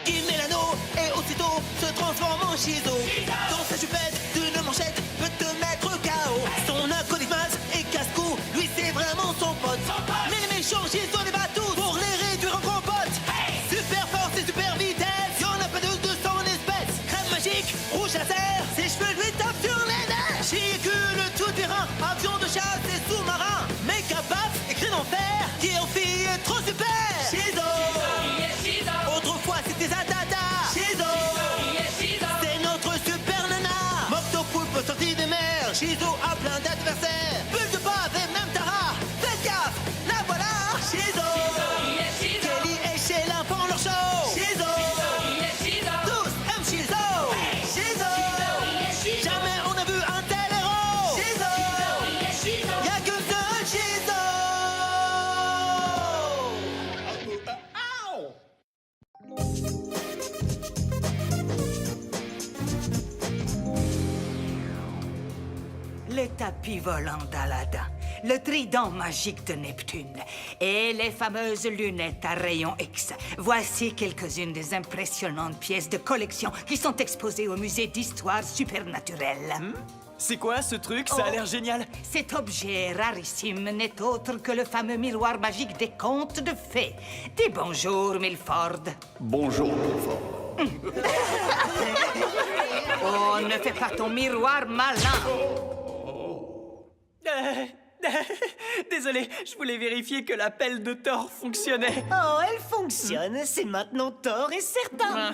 Il met l'anneau et aussitôt se transforme en Shizo. Dans sa chupette d'une manchette peut te mettre KO. Son acolyte et casse-cou, lui c'est vraiment son pote. Mais les méchants Shizo les bat tous pour les réduire en compote. Super force et super vitesse, y'en a pas de son espèce. Crème magique, rouge laser, ses cheveux lui tapent sur les nerfs. Véhicule tout terrain, avion de chasse et sous-marin. Méga paf et cri d'enfer, qui en fille est trop super. Shizo. Autrefois c'était Zatata. Shizo. C'est notre super nana. Mocto Poulpe sorti des mers. Shizo a plein d'adversaires. Bulle de bave et même Tara. Faites gaffe, la voilà. Shizo. Kelly et Sheila font leur show. Shizo. Tous aiment Shizo. Shizo. Jamais on a vu un tel héros. Shizo. Y'a que seul Shizo. Le tapis volant d'Aladin, le trident magique de Neptune et les fameuses lunettes à rayons X. Voici quelques-unes des impressionnantes pièces de collection qui sont exposées au musée d'histoire supernaturelle. C'est quoi ce truc? Ça a l'air génial. Cet objet rarissime n'est autre que le fameux miroir magique des contes de fées. Dis bonjour, Milford. Bonjour, Milford. Oh, ne fais pas ton miroir malin. Désolé, je voulais vérifier que la pelle de Thor fonctionnait. Oh, elle fonctionne, c'est maintenant Thor et certain.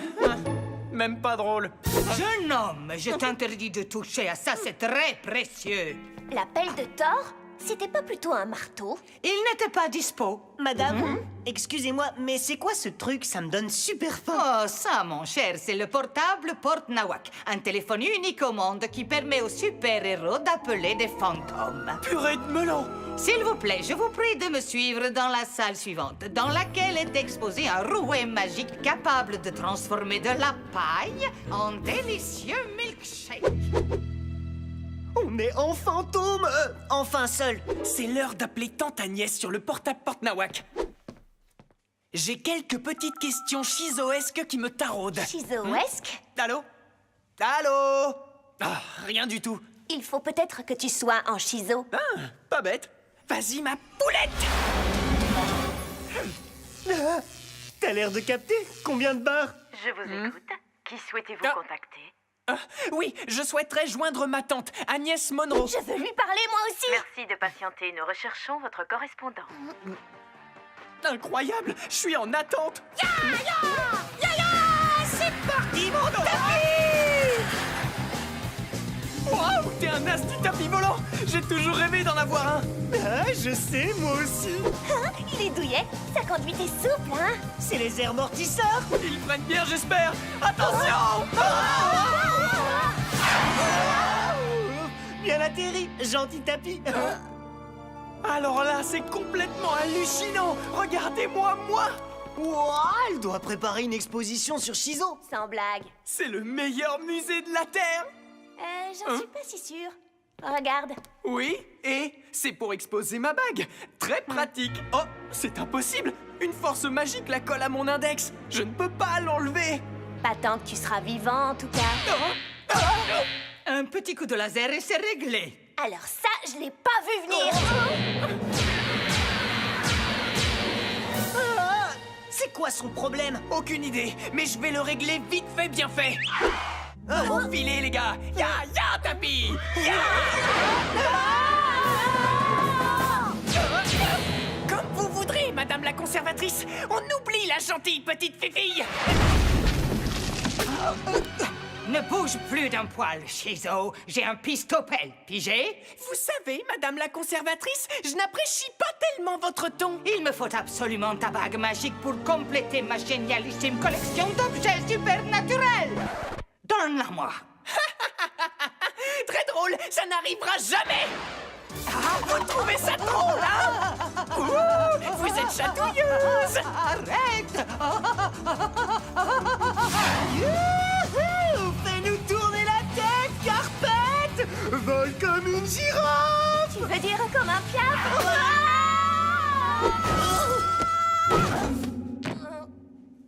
Même pas drôle. Jeune homme, je t'interdis de toucher à ça, c'est très précieux. La pelle de Thor? C'était pas plutôt un marteau? Il n'était pas dispo. Madame, excusez-moi, mais c'est quoi ce truc? Ça me donne super faim. Oh, ça, mon cher, c'est le portable Porte Nawak. Un téléphone unique au monde qui permet aux super-héros d'appeler des fantômes. Purée de melon. S'il vous plaît, je vous prie de me suivre dans la salle suivante, dans laquelle est exposé un rouet magique capable de transformer de la paille en délicieux milkshake. On est en fantôme, enfin seul. C'est l'heure d'appeler Tante Agnès sur le portable Porte Nawak. J'ai quelques petites questions shizoesques qui me taraudent. Shizoesque? Allô? Allô? Ah, rien du tout. Il faut peut-être que tu sois en shizo. Ah, pas bête. Vas-y, ma poulette! T'as l'air de capter. Combien de barres? Je vous écoute. Qui souhaitez-vous Ah. contacter? Oui, je souhaiterais joindre ma tante, Agnès Monroe. Je veux lui parler moi aussi. Merci de patienter. Nous recherchons votre correspondant. Incroyable, je suis en attente. C'est parti, mon tapis! Waouh, t'es un as du tapis volant. J'ai toujours rêvé d'en avoir un. Ah, je sais, moi aussi. Hein? Il est douillet. Sa conduite est souple, hein? C'est les airs amortisseurs. Ils prennent bien, j'espère. Attention! Bien atterri, gentil tapis. Alors là, c'est complètement hallucinant. Regardez-moi, moi. Ouah, elle doit préparer une exposition sur Shizo. Sans blague. C'est le meilleur musée de la Terre. J'en suis pas si sûre. Regarde. Oui, et c'est pour exposer ma bague. Très pratique. Oh, c'est impossible. Une force magique la colle à mon index. Je ne peux pas l'enlever. Pas tant que tu seras vivant, en tout cas. Un petit coup de laser et c'est réglé. Alors ça, je l'ai pas vu venir. Ah, c'est quoi son problème? Aucune idée, mais je vais le régler vite fait, bien fait. Filez, les gars. Ya, tapis. Ya. Comme vous voudrez, madame la conservatrice. On oublie la gentille petite fifille. Ne bouge plus d'un poil, Shizo. J'ai un pistopel, pigé? Vous savez, madame la conservatrice, je n'apprécie pas tellement votre ton. Il me faut absolument ta bague magique pour compléter ma génialissime collection d'objets supernaturels. Donne-la-moi. Très drôle, ça n'arrivera jamais. Vous trouvez ça drôle, hein? Ouh, vous êtes chatouilleuse. Arrête. Youhou! Fais-nous tourner la tête, Carpette! Vole comme une girafe! Tu veux dire comme un piaf?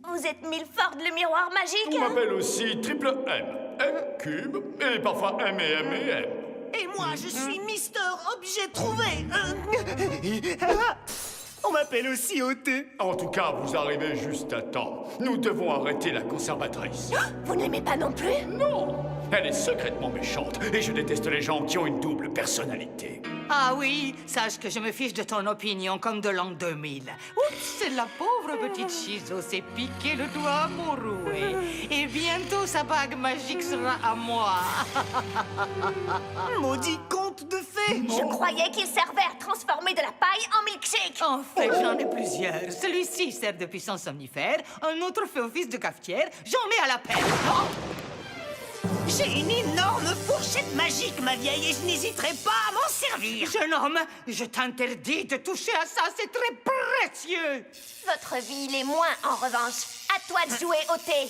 Vous Vous êtes Milford, le miroir magique? On m'appelle aussi Triple M, M cube, et parfois M et M et M. Et moi, je suis Mister Objet Trouvé. On m'appelle aussi OT. En tout cas, vous arrivez juste à temps. Nous devons arrêter la conservatrice. Vous ne l'aimez pas non plus? Non! Elle est secrètement méchante, et je déteste les gens qui ont une double personnalité. Ah oui, sache que je me fiche de ton opinion comme de l'an 2000. Oups, la pauvre petite Shizo s'est piqué le doigt amoureux. Et bientôt, sa bague magique sera à moi. Maudit conte de fées. Je croyais qu'il servait à transformer de la paille en milkshake. En fait, j'en ai plusieurs. Celui-ci sert de puissant somnifère, un autre fait office de cafetière, j'en ai à la peine. Oh! J'ai une énorme fourchette magique, ma vieille, et je n'hésiterai pas à m'en servir. Jeune homme, je t'interdis de toucher à ça, c'est très précieux. Votre vie l'est moins, en revanche. À toi de jouer au thé.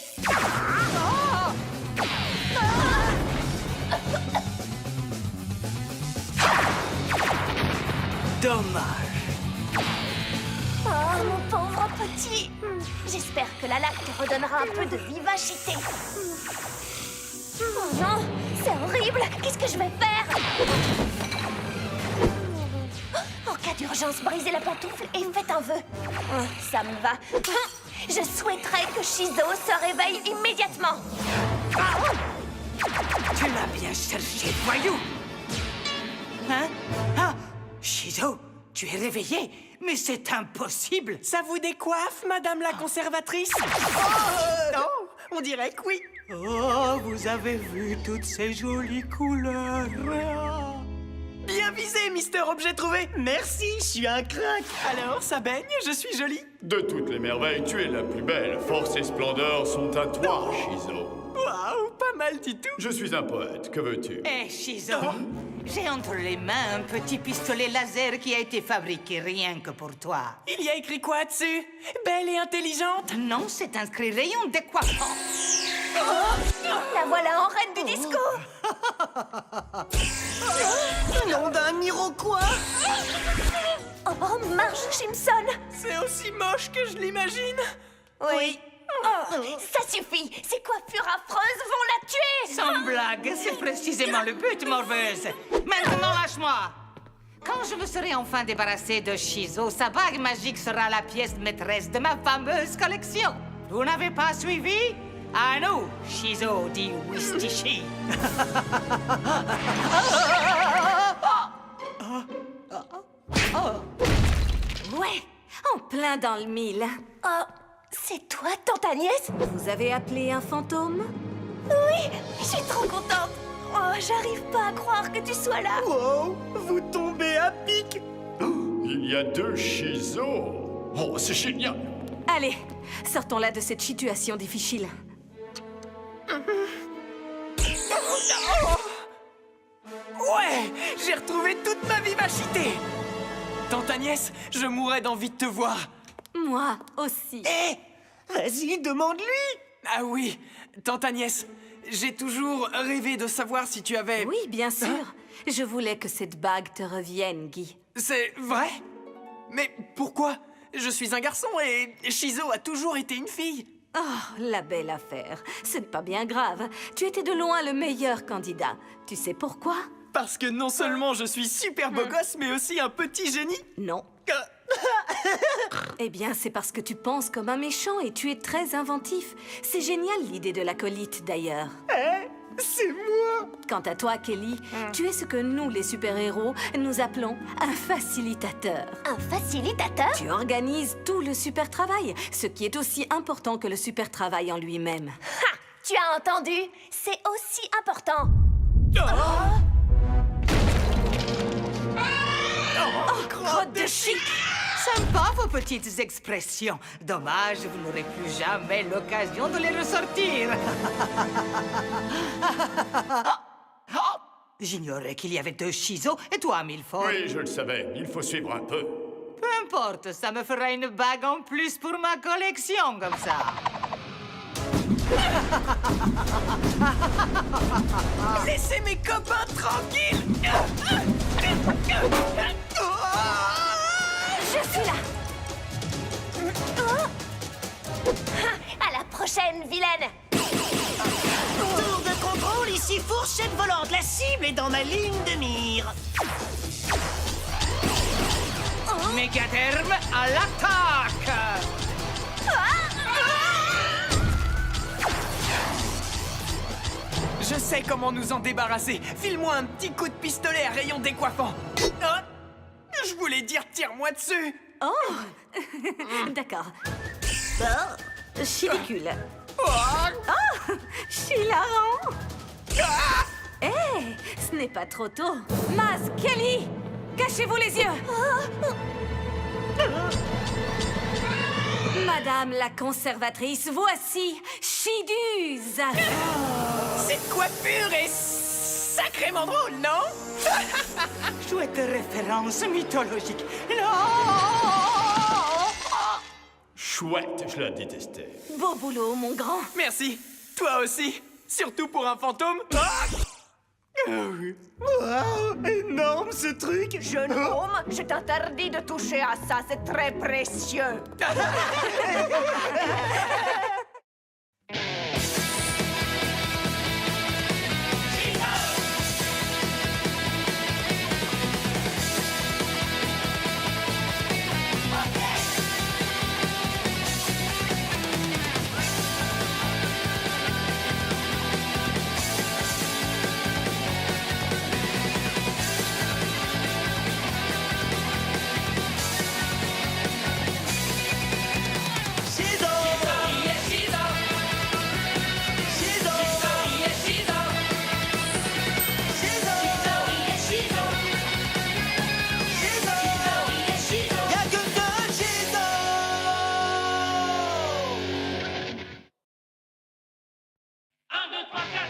Dommage. Oh, mon pauvre petit. J'espère que la laque te redonnera un peu de vivacité. Oh non, c'est horrible. Qu'est-ce que je vais faire? En cas d'urgence, brisez la pantoufle et faites un vœu. Ça me va. Je souhaiterais que Shizo se réveille immédiatement. Tu l'as bien cherché, voyou. Hein? Ah, Shizo, tu es réveillé, mais c'est impossible. Ça vous décoiffe, madame la conservatrice? Non, on dirait que oui. Oh, vous avez vu toutes ces jolies couleurs. Bien visé, Mister Objet Trouvé. Merci, je suis un crack. Alors, ça baigne, je suis jolie. De toutes les merveilles, tu es la plus belle. Force et splendeur sont à toi, Shizo. Waouh, pas mal du tout. Je suis un poète, que veux-tu? Eh, Shizo, j'ai entre les mains un petit pistolet laser qui a été fabriqué rien que pour toi. Il y a écrit quoi dessus? Belle et intelligente? Non, c'est inscrit rayon décoiffant. La voilà en reine du disco. Nom d'un Iroquois. Oh, Marge Simpson. C'est aussi moche que je l'imagine. Oui. Oh, ça suffit. Ces coiffures affreuses vont la tuer. Sans blague, c'est précisément le but, morveuse. Maintenant, lâche-moi. Quand je me serai enfin débarrassé de Shizo, sa bague magique sera la pièce maîtresse de ma fameuse collection. Vous n'avez pas suivi? À nous, Shizo dit Wistichi. Ouais, en plein dans le mille. Oh, c'est toi, tante Agnès? Vous avez appelé un fantôme? Oui, je suis trop contente. Oh, j'arrive pas à croire que tu sois là. Wow, vous tombez à pic. Il y a deux Shizo. Oh, c'est génial. Allez, sortons-la de cette situation difficile. Ouais, j'ai retrouvé toute ma vivacité. Tante Agnès, je mourrais d'envie de te voir. Moi aussi. Vas-y, demande-lui. Ah oui, Tante Agnès, j'ai toujours rêvé de savoir si tu avais... Oui, bien sûr. Je voulais que cette bague te revienne, Guy. C'est vrai? Mais pourquoi? Je suis un garçon et Shizo a toujours été une fille. Oh, la belle affaire. Ce n'est pas bien grave. Tu étais de loin le meilleur candidat. Tu sais pourquoi? Parce que non seulement je suis super beau gosse, mais aussi un petit génie. Non. Eh bien, c'est parce que tu penses comme un méchant et tu es très inventif. C'est génial l'idée de l'acolyte, d'ailleurs. C'est moi. Quant à toi, Kelly, tu es ce que nous, les super-héros, nous appelons un facilitateur. Un facilitateur? Tu organises tout le super travail, ce qui est aussi important que le super travail en lui-même. Ha! Tu as entendu? C'est aussi important. Crotte de chic! Sympa vos petites expressions. Dommage, vous n'aurez plus jamais l'occasion de les ressortir. J'ignorais qu'il y avait deux Shizo et toi, Milford. Oui, je le savais. Il faut suivre un peu. Peu importe, ça me fera une bague en plus pour ma collection, comme ça. Laissez mes copains tranquilles. Je suis là. Oh! alien. Tour de contrôle, ici fourchette volante. La cible est dans ma ligne de mire. Mégaderme à l'attaque! Je sais comment nous en débarrasser. File-moi un petit coup de pistolet à rayon décoiffant. Ah, je voulais dire tire-moi dessus. Oh D'accord. Chidicule. Oh Chilarant. Ce n'est pas trop tôt. Maz, Kelly, cachez-vous les yeux. Madame la conservatrice, voici Chiduse. Cette coiffure est sacrément drôle, non? Chouette référence mythologique. Chouette, je la détestais. Beau boulot, mon grand. Merci. Toi aussi. Surtout pour un fantôme. Wow, énorme ce truc. Jeune homme, je t'interdis de toucher à ça, c'est très précieux.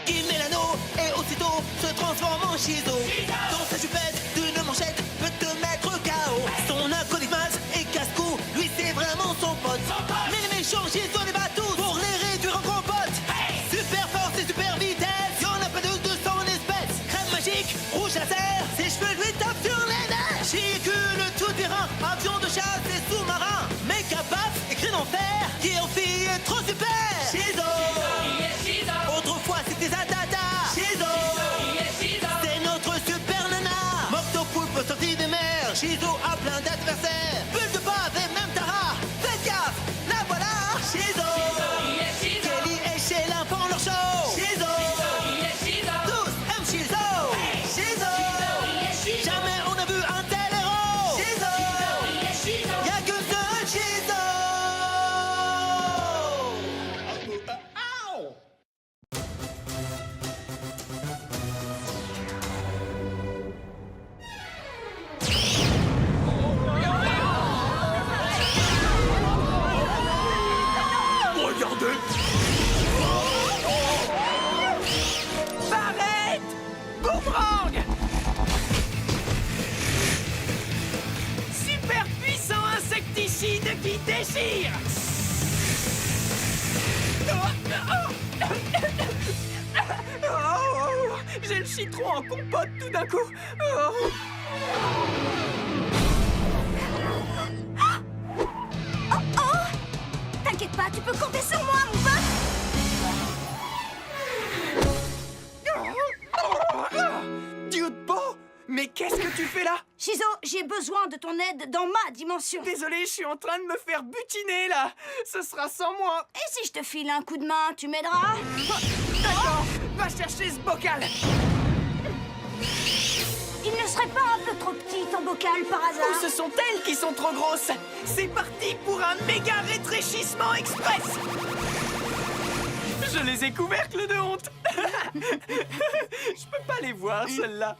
Il met l'anneau et aussitôt se transforme en Shizo. Dans sa jupette d'une manchette peut te mettre KO. Son acolyte Maz et casse-cou, lui c'est vraiment son pote. Mais les méchants Shizo les bat tous pour les réduire en compote. Super force et super vitesse, y'en a pas deux de son espèce. Crème magique, rouge laser, ses cheveux lui tapent sur les nerfs. Véhicule tout terrain, avion de chasse et sous-marin. Méga paf et cri d'enfer, qui en fille est trop super. Shizo. Autrefois c'était Zatata. Shizo. C'est notre super nana. Moctopoulpe sorti des mers. Shizo a plein d'adversaires. Bulle de bave et même Tara. Faites gaffe, la voilà. Shizo. Kelly et Sheila font leur show. Shizo. Tous aiment Shizo. Shizo. Jamais on a vu un tel héros. Shizo. Y'a que ce Shizo. Regardez! Barrette! Boomerang! Super puissant insecticide qui déchire! Oh, j'ai le citron en compote tout d'un coup! Oh. T'inquiète pas, tu peux compter sur moi, mon pote. Dude-po! Mais qu'est-ce que tu fais là? Shizo, j'ai besoin de ton aide dans ma dimension. Désolé, je suis en train de me faire butiner là! Ce sera sans moi! Et si je te file un coup de main, tu m'aideras? D'accord! Va chercher ce bocal! Il ne serait pas un peu trop petit ton bocal par Ou hasard? ce sont elles qui sont trop grosses! C'est parti pour un méga rétréchissement express! Je les ai couvercles de honte! Je peux pas les voir, celles-là!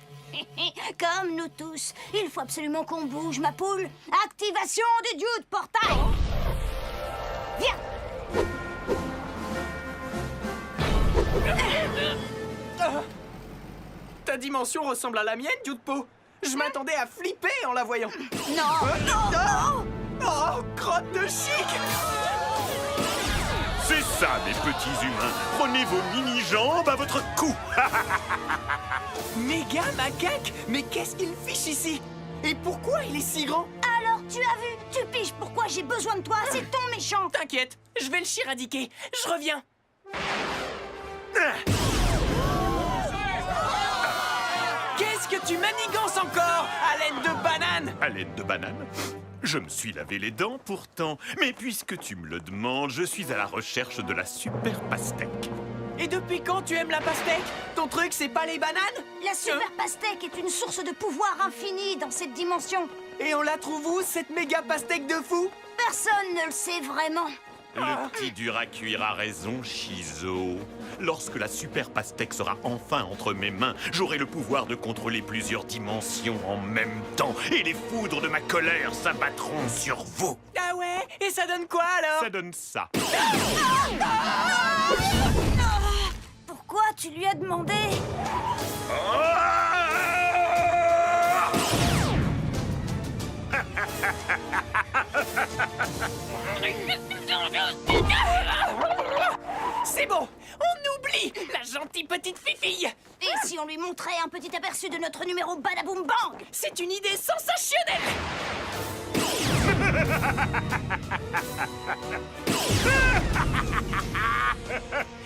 Comme nous tous, il faut absolument qu'on bouge, ma poule. Activation du Dude Portail. Viens. Ta dimension ressemble à la mienne, Dude-po! Je m'attendais à flipper en la voyant! Non. Oh, crotte de chic! C'est ça, mes petits humains. Prenez vos mini-jambes à votre cou. Méga macaque? Mais qu'est-ce qu'il fiche ici? Et pourquoi il est si grand? Alors, tu as vu? Tu piges pourquoi j'ai besoin de toi? C'est ton méchant. T'inquiète, je vais le chiradiquer. Je reviens. Qu'est-ce que tu manigances encore, à l'aide de banane? À l'aide de banane? Je me suis lavé les dents pourtant. Mais puisque tu me le demandes, je suis à la recherche de la super pastèque. Et depuis quand tu aimes la pastèque? Ton truc, c'est pas les bananes? La super pastèque est une source de pouvoir infini dans cette dimension. Et on la trouve où, cette méga pastèque de fou? Personne ne le sait vraiment. Le petit dur à cuire a raison, Shizo. Lorsque la super pastèque sera enfin entre mes mains, j'aurai le pouvoir de contrôler plusieurs dimensions en même temps. Et les foudres de ma colère s'abattront sur vous. Ah ouais? Et ça donne quoi, alors? Ça donne ça. Pourquoi tu lui as demandé? C'est bon, on oublie la gentille petite fifille. Et si on lui montrait un petit aperçu de notre numéro Badaboom Bang? C'est une idée sensationnelle.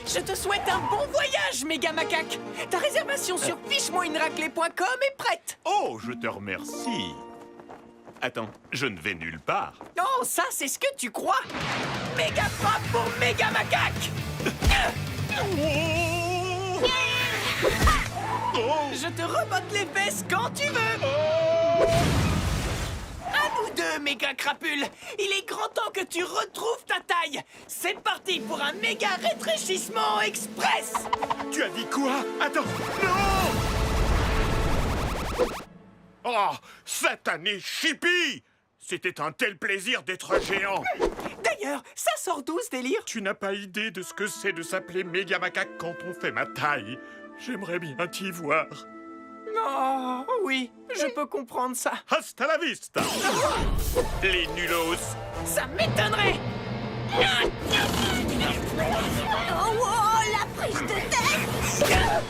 Je te souhaite un bon voyage, méga macaque. Ta réservation sur fiche-moi-une-raclée.com est prête. Oh, je te remercie. Attends, je ne vais nulle part. Oh, ça, c'est ce que tu crois. Méga frappe pour méga macaque. Je te rebotte les fesses quand tu veux. À nous deux, méga crapule. Il est grand temps que tu retrouves ta taille. C'est parti pour un méga rétréchissement express. Tu as dit quoi? Attends, non! Oh, satané Chippy! C'était un tel plaisir d'être géant! D'ailleurs, ça sort d'où ce délire? Tu n'as pas idée de ce que c'est de s'appeler méga macaque quand on fait ma taille. J'aimerais bien t'y voir. Oh, oui, je peux comprendre ça. Hasta la vista! Les nulos! Ça m'étonnerait. Oh, la prise de tête!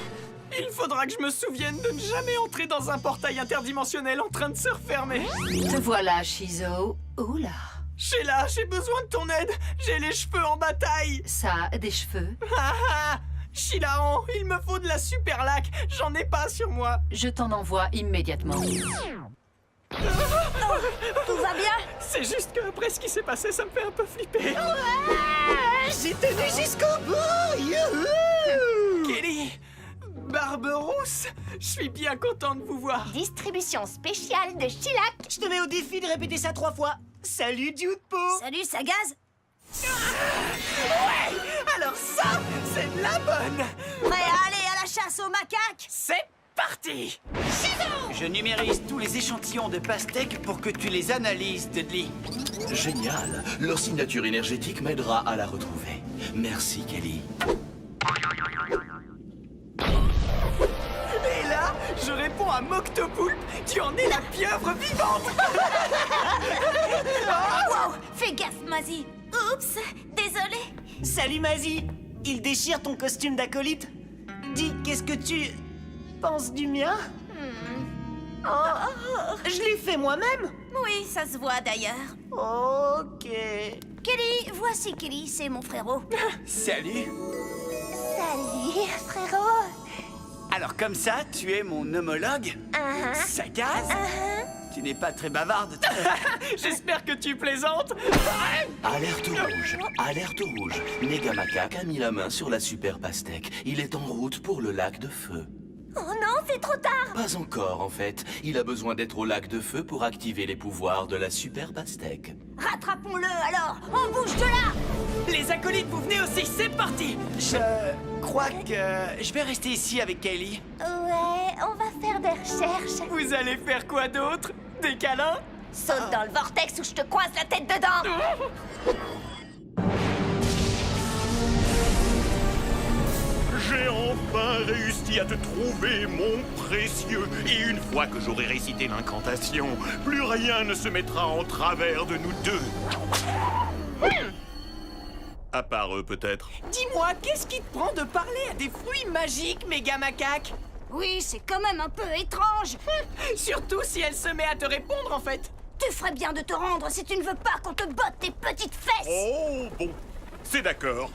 Il faudra que je me souvienne de ne jamais entrer dans un portail interdimensionnel en train de se refermer. Te voilà, Shizo. Oula. Sheila, j'ai besoin de ton aide. J'ai les cheveux en bataille. Ça, des cheveux. Ah ah! Shilahon, il me faut de la super laque. J'en ai pas sur moi. Je t'en envoie immédiatement. Tout va bien? C'est juste que après ce qui s'est passé, ça me fait un peu flipper. J'ai tenu jusqu'au bout. Youhou! Kelly, Barberousse, je suis bien content de vous voir. Distribution spéciale de Sheila. Je te mets au défi de répéter ça 3 fois. Salut, Judepo. Salut, Sagaz. Ouais, alors ça, c'est de la bonne. Prêt à aller à la chasse aux macaques? C'est parti. Je numérise tous les échantillons de pastèques pour que tu les analyses, Dudley. Génial. Leur signature énergétique m'aidera à la retrouver. Merci, Kelly. Et là, je réponds à Moctopoulpe. Tu en es la pieuvre vivante. Wow, fais gaffe, Mazzy. Oups, désolé. Salut, Mazzy. Il déchire ton costume d'acolyte. Dis, qu'est-ce que tu penses du mien? Je l'ai fait moi-même. Oui, ça se voit d'ailleurs. Ok. Kelly, voici Kelly, c'est mon frérot. Salut. Salut, frérot. Alors comme ça, tu es mon homologue? Sagaz? Tu n'es pas très bavarde. J'espère que tu plaisantes. Alerte rouge. Alerte rouge. Méga Macaque a mis la main sur la super pastèque. Il est en route pour le lac de feu. Oh non, c'est trop tard. Pas encore, en fait. Il a besoin d'être au lac de feu pour activer les pouvoirs de la super pastèque. Rattrapons-le alors. On bouge de là. Les acolytes, vous venez aussi, c'est parti. Je crois que je vais rester ici avec Kelly. Ouais, on va faire des recherches. Vous allez faire quoi d'autre? Des câlins? Saute dans le vortex ou je te coince la tête dedans. J'ai enfin réussi à te trouver, mon précieux. Et une fois que j'aurai récité l'incantation, plus rien ne se mettra en travers de nous deux. À part eux, peut-être. Dis-moi, qu'est-ce qui te prend de parler à des fruits magiques, méga macaque? Oui, c'est quand même un peu étrange. Surtout si elle se met à te répondre, en fait. Tu ferais bien de te rendre si tu ne veux pas qu'on te botte tes petites fesses. Oh, bon, c'est d'accord.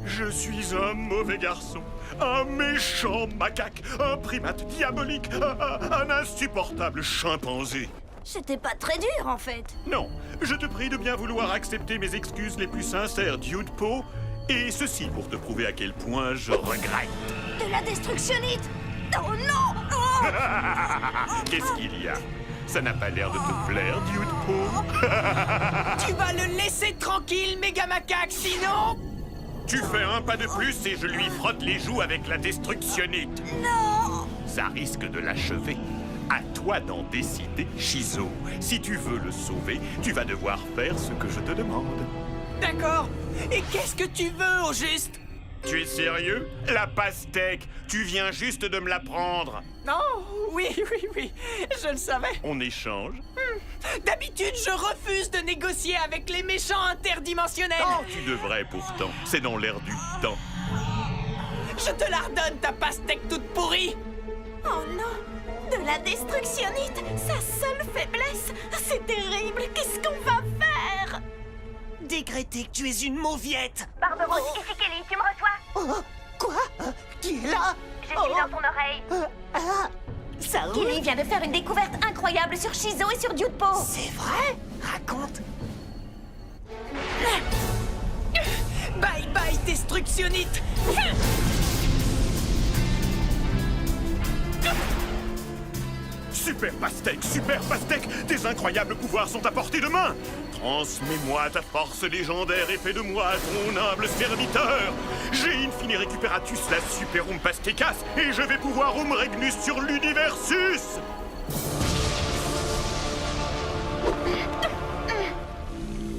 Je suis un mauvais garçon, un méchant macaque, un primate diabolique, un insupportable chimpanzé. C'était pas très dur, en fait. Non, je te prie de bien vouloir accepter mes excuses les plus sincères, Dude Po, et ceci pour te prouver à quel point je regrette. De la destructionnite. Oh non! Oh! Qu'est-ce qu'il y a? Ça n'a pas l'air de te plaire, Dude Po. Tu vas le laisser tranquille, méga macaque, sinon... Tu fais un pas de plus et je lui frotte les joues avec la destructionnite. Non! Ça risque de l'achever. À toi d'en décider, Shizo. Si tu veux le sauver, tu vas devoir faire ce que je te demande. D'accord. Et qu'est-ce que tu veux, au juste? Tu es sérieux? La pastèque, tu viens juste de me la prendre. Non, oui, je le savais. On échange? D'habitude, je refuse de négocier avec les méchants interdimensionnels. Oh, tu devrais pourtant. C'est dans l'air du temps. Je te la redonne, ta pastèque toute pourrie. Oh non! De la destructionnite! Sa seule faiblesse! C'est terrible! Qu'est-ce qu'on va faire? Décréter que tu es une mauviette. Barberousse, ici Kelly, tu me reçois? Oh, quoi? Qui est là? Je suis dans ton oreille. Ça roule? Kelly vient de faire une découverte incroyable sur Shizo et sur Dude Po. C'est vrai? Raconte. Bye bye, destructionnite. Super pastèque, tes incroyables pouvoirs sont à portée de main. Transmets-moi ta force légendaire et fais de moi ton humble serviteur. J'ai infini récupératus la superum pastecas et je vais pouvoir regnus sur l'universus.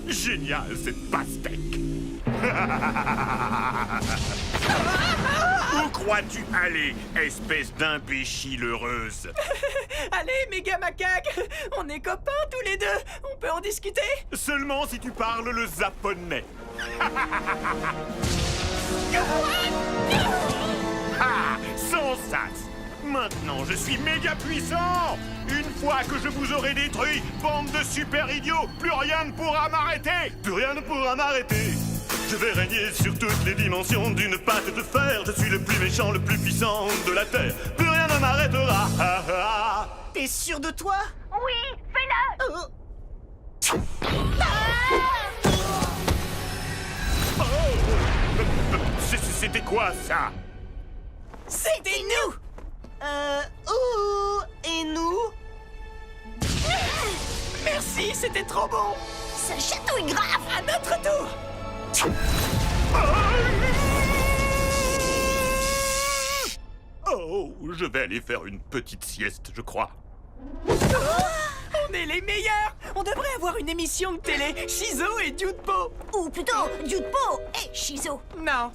Génial cette pastèque. Où crois-tu aller, espèce d'imbécile heureuse? Allez, méga macaque, on est copains tous les deux. On peut en discuter? Seulement si tu parles le japonais. Ah, sans sas. Maintenant, je suis méga puissant. Une fois que je vous aurai détruit, bande de super idiots, plus rien ne pourra m'arrêter. Plus rien ne pourra m'arrêter. Je vais régner sur toutes les dimensions d'une patte de fer. Je suis le plus méchant, le plus puissant de la Terre. Plus rien ne m'arrêtera. T'es sûr de toi? Oui, fais-le! C'était quoi ça? C'était nous! Et nous? Merci, c'était trop bon! Ça chatouille grave! À notre tour! Oh, je vais aller faire une petite sieste, je crois. On est les meilleurs! On devrait avoir une émission de télé, Shizo et Dude Po! Ou plutôt, Dude Po et Shizo. Non,